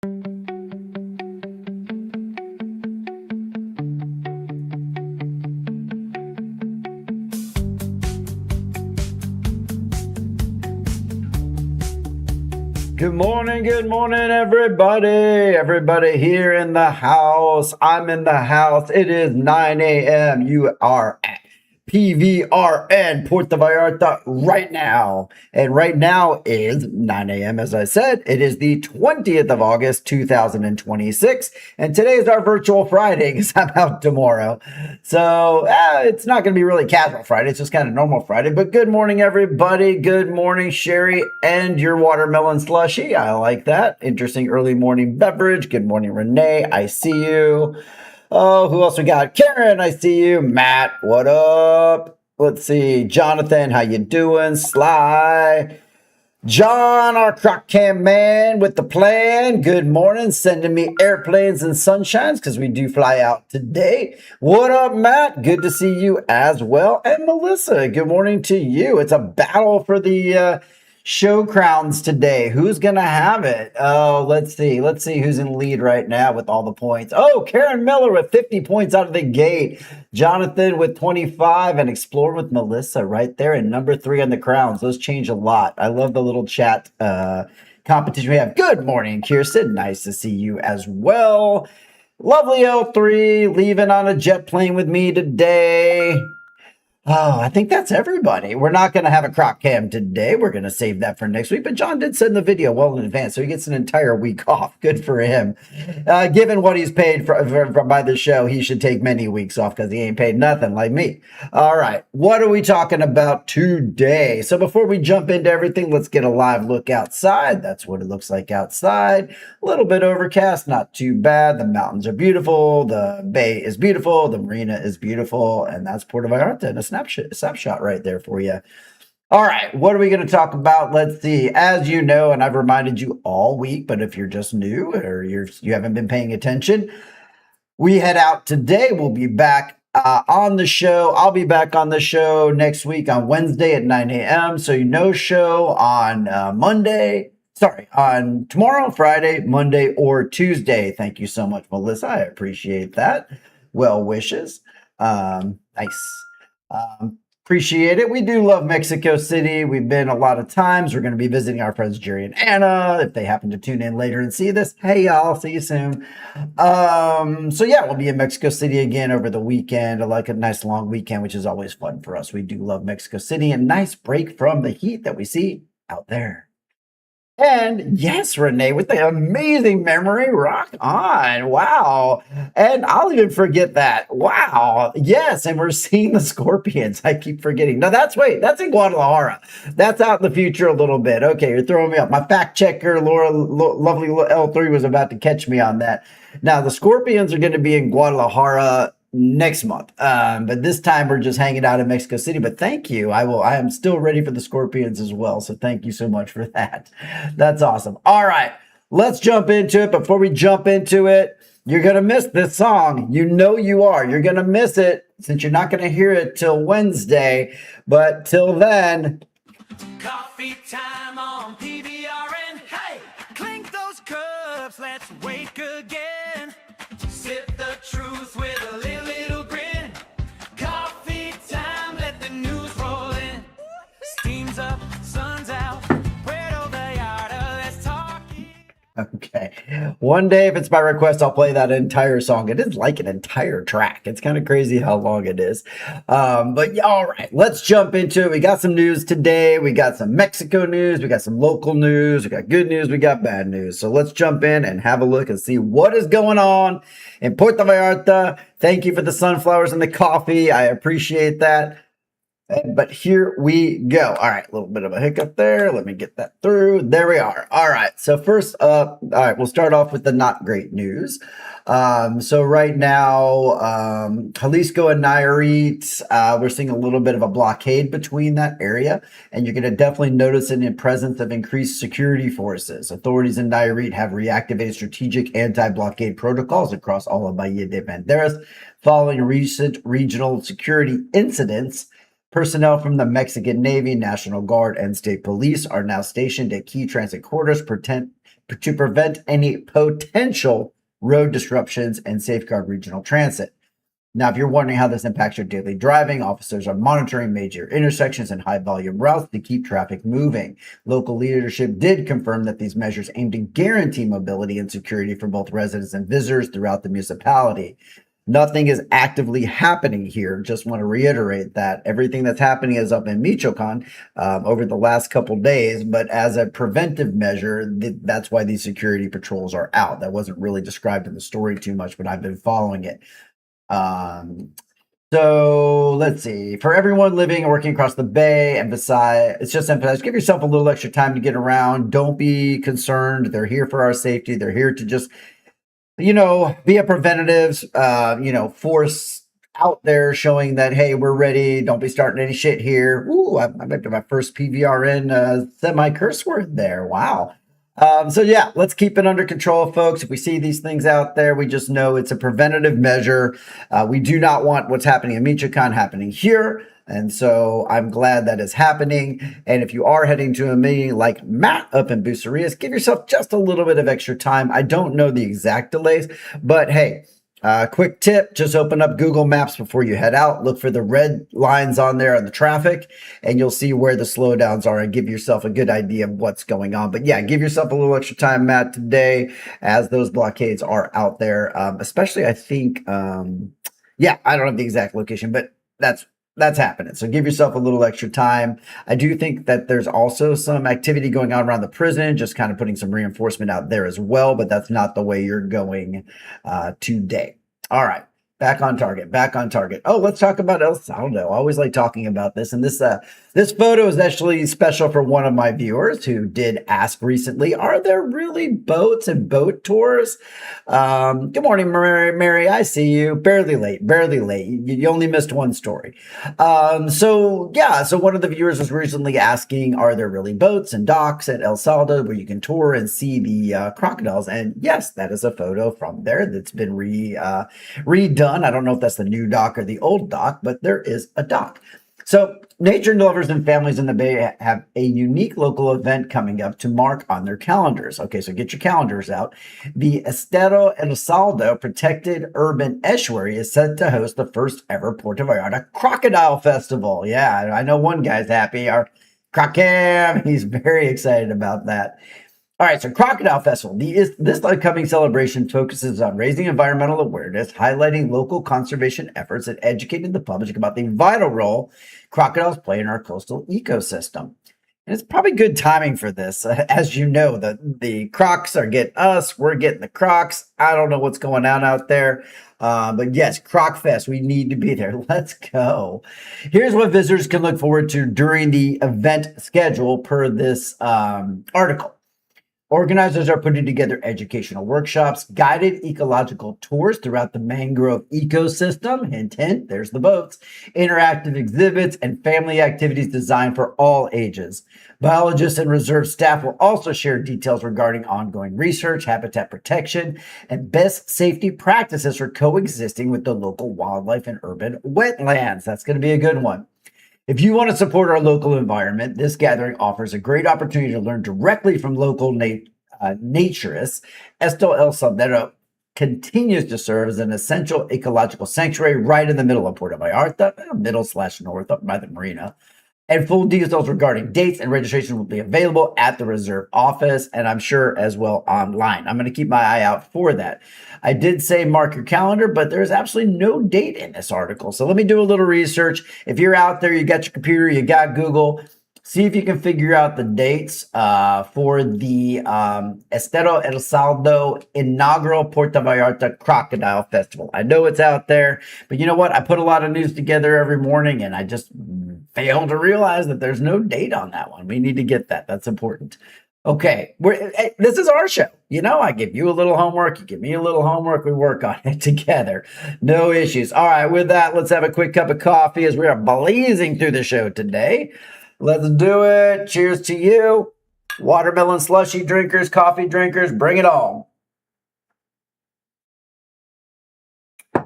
Good morning, everybody. Everybody here in the house. I'm in the house. It is 9 a.m. You are at PVRN Puerto Vallarta right now. And right now is 9 a.m. As I said, it is the 20th of August, 2026. And today is our virtual Friday because I'm out tomorrow. So it's not going to be really casual Friday. It's just kind of normal Friday. But good morning, everybody. Good morning, Sherry, and your watermelon slushy. I like that. Interesting early morning beverage. Good morning, Renee. I see you. Oh, who else we got? Karen, I see you. Matt, what up? Let's see. Jonathan, how you doing? Sly. John, our crock cam man with the plan. Good morning. Sending me airplanes and sunshines because we do fly out today. What up, Matt? Good to see you as well. And Melissa, good morning to you. It's a battle for the show crowns today. Who's gonna have it? Oh, let's see who's in lead right now with all the points. Oh, Karen Miller with 50 points out of the gate. Jonathan with 25, and Explore with Melissa right there, and number 3 on the crowns. Those change a lot. I love the little chat competition we have. Good morning, Kirsten. Nice to see you as well. Lovely L3 leaving on a jet plane with me today. Oh, I think that's everybody. We're not going to have a crock cam today. We're going to save that for next week. But John did send the video well in advance, so he gets an entire week off. Good for him. Given what he's paid by the show, he should take many weeks off because he ain't paid nothing like me. All right. What are we talking about today? So before we jump into everything, let's get a live look outside. That's what it looks like outside. A little bit overcast, not too bad. The mountains are beautiful. The bay is beautiful. The marina is beautiful. And that's Puerto Vallarta in a snapshot right there for you. All right, what are we going to talk about? Let's see. As you know, and I've reminded you all week, but if you're just new or you haven't been paying attention, we head out today. We'll be back on the show. I'll be back on the show next week on Wednesday at 9 a.m. So no show on on tomorrow, Friday, Monday, or Tuesday. Thank you so much, Melissa. I appreciate that. Well wishes. Nice. Appreciate it. We do love Mexico City. We've been a lot of times. We're going to be visiting our friends Jerry and Anna. If they happen to tune in later and see this, hey y'all, see you soon. So yeah, we'll be in Mexico City again over the weekend. I like a nice long weekend, which is always fun for us. We do love Mexico City, and nice break from the heat that we see out there. And yes, Renee, with the amazing memory, rock on. Wow. And I'll even forget that. Wow. Yes. And we're seeing the scorpions. I keep forgetting. No, that's in Guadalajara. That's out in the future a little bit. Okay. You're throwing me up. My fact checker, lovely L3 was about to catch me on that. Now the scorpions are going to be in Guadalajara next month. But this time we're just hanging out in Mexico City. But thank you. I am still ready for the scorpions as well. So thank you so much for that. That's awesome. All right, let's jump into it. Before we jump into it, you're going to miss this song. You know you are. You're going to miss it since you're not going to hear it till Wednesday. But till then, coffee time on PVRN. Hey, clink those cups. Let's wake again. Sip the truth with a little grin. Coffee time, let the news roll in. Steam's up, sun's out. Puerto Vallarta, let's talk. Okay. One day, if it's by request, I'll play that entire song. It is like an entire track. It's kind of crazy how long it is. But yeah, all right, let's jump into it. We got some news today. We got some Mexico news. We got some local news. We got good news. We got bad news. So let's jump in and have a look and see what is going on in Puerto Vallarta. Thank you for the sunflowers and the coffee. I appreciate that. But here we go. All right, a little bit of a hiccup there. Let me get that through. There we are. All right. So first up, all right, we'll start off with the not great news. So right now, Jalisco and Nayarit, we're seeing a little bit of a blockade between that area, and you're going to definitely notice it in presence of increased security forces. Authorities in Nayarit have reactivated strategic anti-blockade protocols across all of Bahía de Banderas following recent regional security incidents. Personnel from the Mexican Navy, National Guard, and state police are now stationed at key transit corridors, to prevent any potential road disruptions and safeguard regional transit. Now, if you're wondering how this impacts your daily driving, officers are monitoring major intersections and high volume routes to keep traffic moving. Local leadership did confirm that these measures aim to guarantee mobility and security for both residents and visitors throughout the municipality. Nothing is actively happening here. Just want to reiterate that everything that's happening is up in Michoacan over the last couple days, but as a preventive measure, that's why these security patrols are out. That wasn't really described in the story too much, but I've been following it. So let's see. For everyone living and working across the bay, it's just emphasize, give yourself a little extra time to get around. Don't be concerned. They're here for our safety. They're here to just, be a preventative, force out there showing that, hey, we're ready. Don't be starting any shit here. Ooh, I might be my first PVRN semi curse word there. Wow. So yeah, let's keep it under control, folks. If we see these things out there, we just know it's a preventative measure. We do not want what's happening in Michoacan happening here. And so I'm glad that is happening. And if you are heading to a meeting like Matt up in Bucerias, give yourself just a little bit of extra time. I don't know the exact delays, but hey, quick tip, just open up Google Maps before you head out. Look for the red lines on there on the traffic, and you'll see where the slowdowns are and give yourself a good idea of what's going on. But yeah, give yourself a little extra time, Matt, today as those blockades are out there. Especially, I think, I don't have the exact location, but that's happening. So give yourself a little extra time. I do think that there's also some activity going on around the prison, just kind of putting some reinforcement out there as well, but that's not the way you're going today. All right. Back on target. Oh, let's talk about El Salado. I always like talking about this. And this photo is actually special for one of my viewers who did ask recently, are there really boats and boat tours? Good morning, Mary. I see you. Barely late. You only missed one story. So one of the viewers was recently asking, are there really boats and docks at El Salado where you can tour and see the crocodiles? And yes, that is a photo from there that's been redone. I don't know if that's the new dock or the old dock, but there is a dock. So nature lovers and families in the Bay have a unique local event coming up to mark on their calendars. Okay, so get your calendars out. The Estero El Salado Protected Urban Estuary is set to host the first ever Puerto Vallarta Crocodile Festival. Yeah, I know one guy's happy. Our Coffee Cam, he's very excited about that. All right, so Crocodile Festival. This upcoming celebration focuses on raising environmental awareness, highlighting local conservation efforts, and educating the public about the vital role crocodiles play in our coastal ecosystem. And it's probably good timing for this. As you know, the crocs are getting us. We're getting the crocs. I don't know what's going on out there. But yes, Croc Fest, we need to be there. Let's go. Here's what visitors can look forward to during the event schedule per this article. Organizers are putting together educational workshops, guided ecological tours throughout the mangrove ecosystem, hint, hint, there's the boats, interactive exhibits, and family activities designed for all ages. Biologists and reserve staff will also share details regarding ongoing research, habitat protection, and best safety practices for coexisting with the local wildlife and urban wetlands. That's going to be a good one. If you want to support our local environment, this gathering offers a great opportunity to learn directly from local naturists. Estero El Salado continues to serve as an essential ecological sanctuary right in the middle of Puerto Vallarta, middle/north up by the marina. And full details regarding dates and registration will be available at the reserve office, and I'm sure as well online. I'm going to keep my eye out for that. I did say mark your calendar, but there's absolutely no date in this article. So let me do a little research. If you're out there, you got your computer, you got Google, see if you can figure out the dates for the Estero El Salado inaugural Puerto Vallarta Crocodile Festival. I know it's out there, but you know what? I put a lot of news together every morning, and I just failed to realize that there's no date on that one. We need to get that. That's important. Okay, this is our show. I give you a little homework, you give me a little homework, we work on it together. No issues. All right, with that, let's have a quick cup of coffee as we are blazing through the show today. Let's do it. Cheers to you. Watermelon slushy drinkers, coffee drinkers, bring it on. All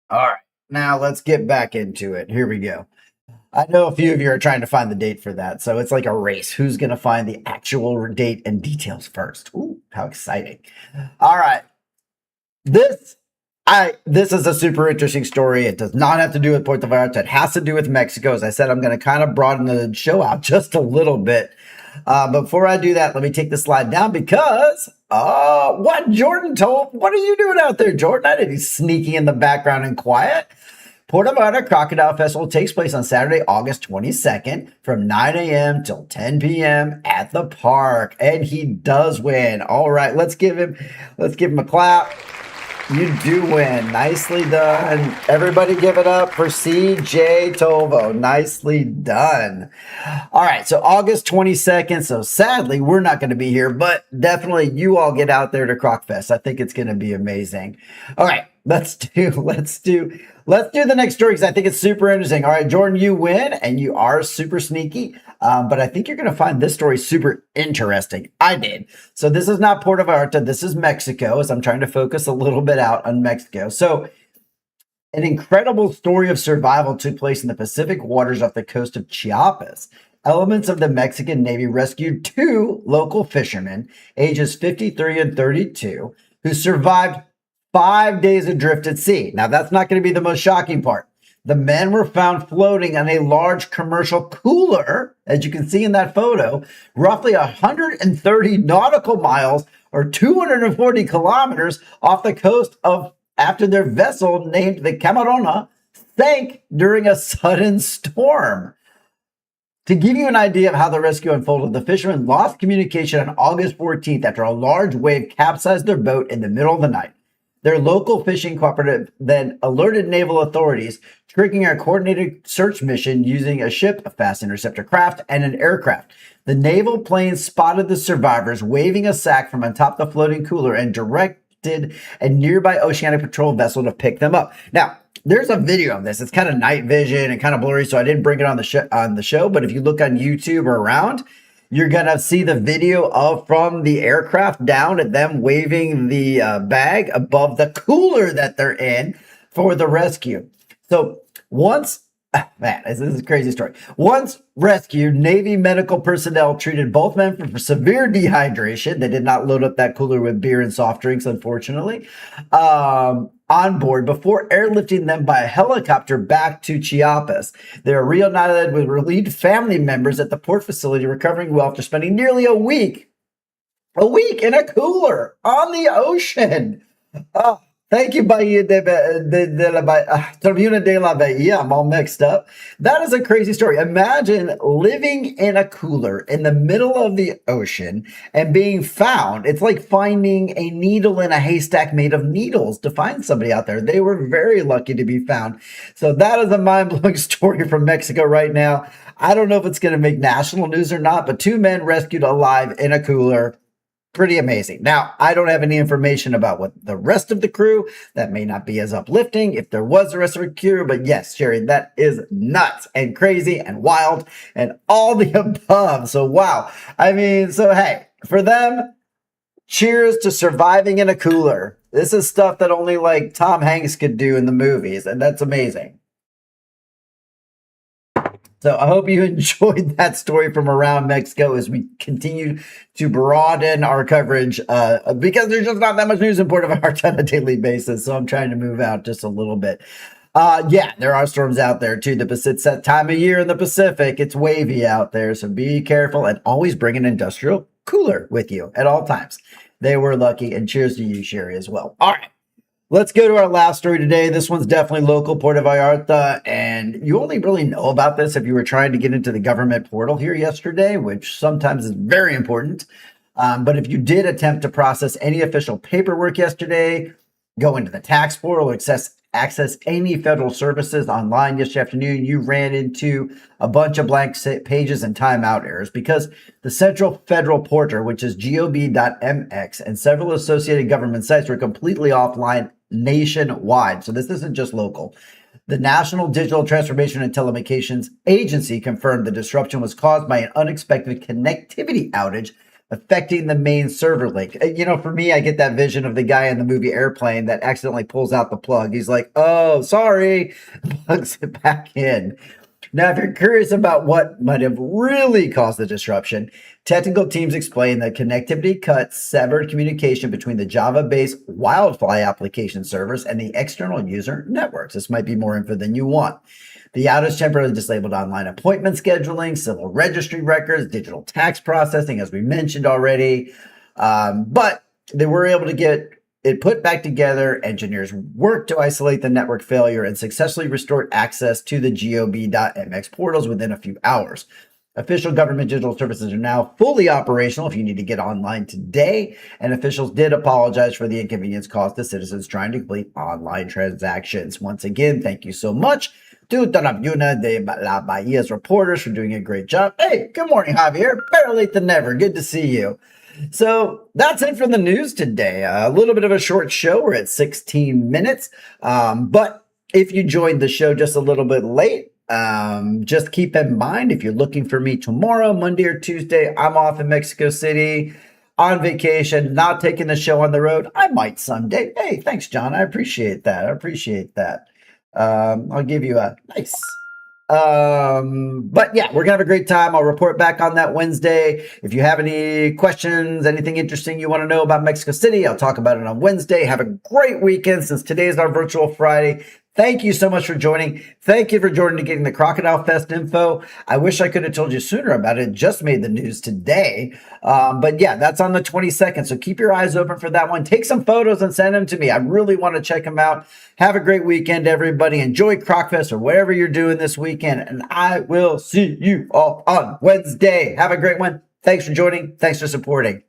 right, now let's get back into it. Here we go. I know a few of you are trying to find the date for that. So it's like a race. Who's going to find the actual date and details first? Ooh, how exciting. All right. This this is a super interesting story. It does not have to do with Puerto Vallarta. It has to do with Mexico. As I said, I'm going to kind of broaden the show out just a little bit. But before I do that, let me take the slide down because what Jordan told, what are you doing out there, Jordan? I didn't be sneaking in the background and quiet. Puerto Vallarta Crocodile Festival takes place on Saturday, August 22nd from 9 a.m. till 10 p.m. at the park. And he does win. All right, let's give him a clap. You do win. Nicely done. Everybody give it up for CJ Tovo. Nicely done. All right, so August 22nd. So sadly, we're not going to be here, but definitely you all get out there to Crocfest. I think it's going to be amazing. All right, let's do the next story because I think it's super interesting. All right, Jordan, you win and you are super sneaky. But I think you're going to find this story super interesting. I did. So this is not Puerto Vallarta. This is Mexico, as I'm trying to focus a little bit out on Mexico. So an incredible story of survival took place in the Pacific waters off the coast of Chiapas. Elements of the Mexican Navy rescued two local fishermen, ages 53 and 32, who survived 5 days adrift at sea. Now, that's not going to be the most shocking part. The men were found floating on a large commercial cooler, as you can see in that photo, roughly 130 nautical miles or 240 kilometers off the coast of after their vessel named the Camarona sank during a sudden storm. To give you an idea of how the rescue unfolded, the fishermen lost communication on August 14th after a large wave capsized their boat in the middle of the night. Their local fishing cooperative then alerted naval authorities, triggering a coordinated search mission using a ship, a fast interceptor craft, and an aircraft. The naval plane spotted the survivors waving a sack from atop the floating cooler and directed a nearby oceanic patrol vessel to pick them up. Now, there's a video of this. It's kind of night vision and kind of blurry, so I didn't bring it on the show. But if you look on YouTube or around, you're going to see the video of from the aircraft down at them waving the bag above the cooler that they're in for the rescue. So this is a crazy story. Once rescued, Navy medical personnel treated both men for severe dehydration. They did not load up that cooler with beer and soft drinks, unfortunately, on board before airlifting them by a helicopter back to Chiapas. They were reunited with relieved family members at the port facility, recovering well after spending nearly a week in a cooler on the ocean. Thank you, Bahía de la Tribuna de la Bahía. I'm all mixed up. That is a crazy story. Imagine living in a cooler in the middle of the ocean and being found. It's like finding a needle in a haystack made of needles to find somebody out there. They were very lucky to be found. So that is a mind-blowing story from Mexico right now. I don't know if it's going to make national news or not, but two men rescued alive in a cooler. Pretty amazing. Now, I don't have any information about what the rest of the crew, that may not be as uplifting if there was the rest of the crew, but yes, Sherry, that is nuts and crazy and wild and all the above. So, wow. I mean, so hey, for them, cheers to surviving in a cooler. This is stuff that only like Tom Hanks could do in the movies, and that's amazing. So I hope you enjoyed that story from around Mexico as we continue to broaden our coverage because there's just not that much news in Puerto Vallarta on a daily basis. So I'm trying to move out just a little bit. Yeah, there are storms out there too. It's that time of year in the Pacific. It's wavy out there. So be careful and always bring an industrial cooler with you at all times. They were lucky, and cheers to you, Sherry, as well. All right. Let's go to our last story today. This one's definitely local, Puerto Vallarta, and you only really know about this if you were trying to get into the government portal here yesterday, which sometimes is very important. But if you did attempt to process any official paperwork yesterday, go into the tax portal, access any federal services online yesterday afternoon, you ran into a bunch of blank pages and timeout errors because the Central Federal Portal, which is gov.mx, and several associated government sites were completely offline nationwide. So this isn't just local. The National Digital Transformation and Telecommunications Agency confirmed the disruption was caused by an unexpected connectivity outage affecting the main server link. You know, for me, I get that vision of the guy in the movie Airplane that accidentally pulls out the plug. He's like, oh, sorry, plugs it back in. Now, if you're curious about what might have really caused the disruption, technical teams explain that connectivity cuts severed communication between the Java-based Wildfly application servers and the external user networks. This might be more info than you want. The outage temporarily disabled online appointment scheduling, civil registry records, digital tax processing, as we mentioned already. But they were able to get it put back together. Engineers worked to isolate the network failure and successfully restored access to the gob.mx portals within a few hours. Official government digital services are now fully operational if you need to get online today, and officials did apologize for the inconvenience caused to citizens trying to complete online transactions. Once again, thank you so much to Tarabuna de la Bahia's reporters for doing a great job. Hey, good morning, Javier. Better late than never. Good to see you. So that's it for the news today. A little bit of a short show. We're at 16 minutes. But if you joined the show just a little bit late, just keep in mind, if you're looking for me tomorrow, Monday or Tuesday, I'm off in Mexico City on vacation, not taking the show on the road. I might someday. Hey, thanks, John. I appreciate that. I'll give you a nice. But yeah, we're gonna have a great time. I'll report back on that Wednesday. If you have any questions, anything interesting you want to know about Mexico City, I'll talk about it on Wednesday. Have a great weekend since today is our virtual Friday. Thank you so much for joining. Thank you for joining to getting the Crocodile Fest info. I wish I could have told you sooner about it. It just made the news today. But yeah, that's on the 22nd. So keep your eyes open for that one. Take some photos and send them to me. I really want to check them out. Have a great weekend, everybody. Enjoy Crocfest or whatever you're doing this weekend. And I will see you all on Wednesday. Have a great one. Thanks for joining. Thanks for supporting.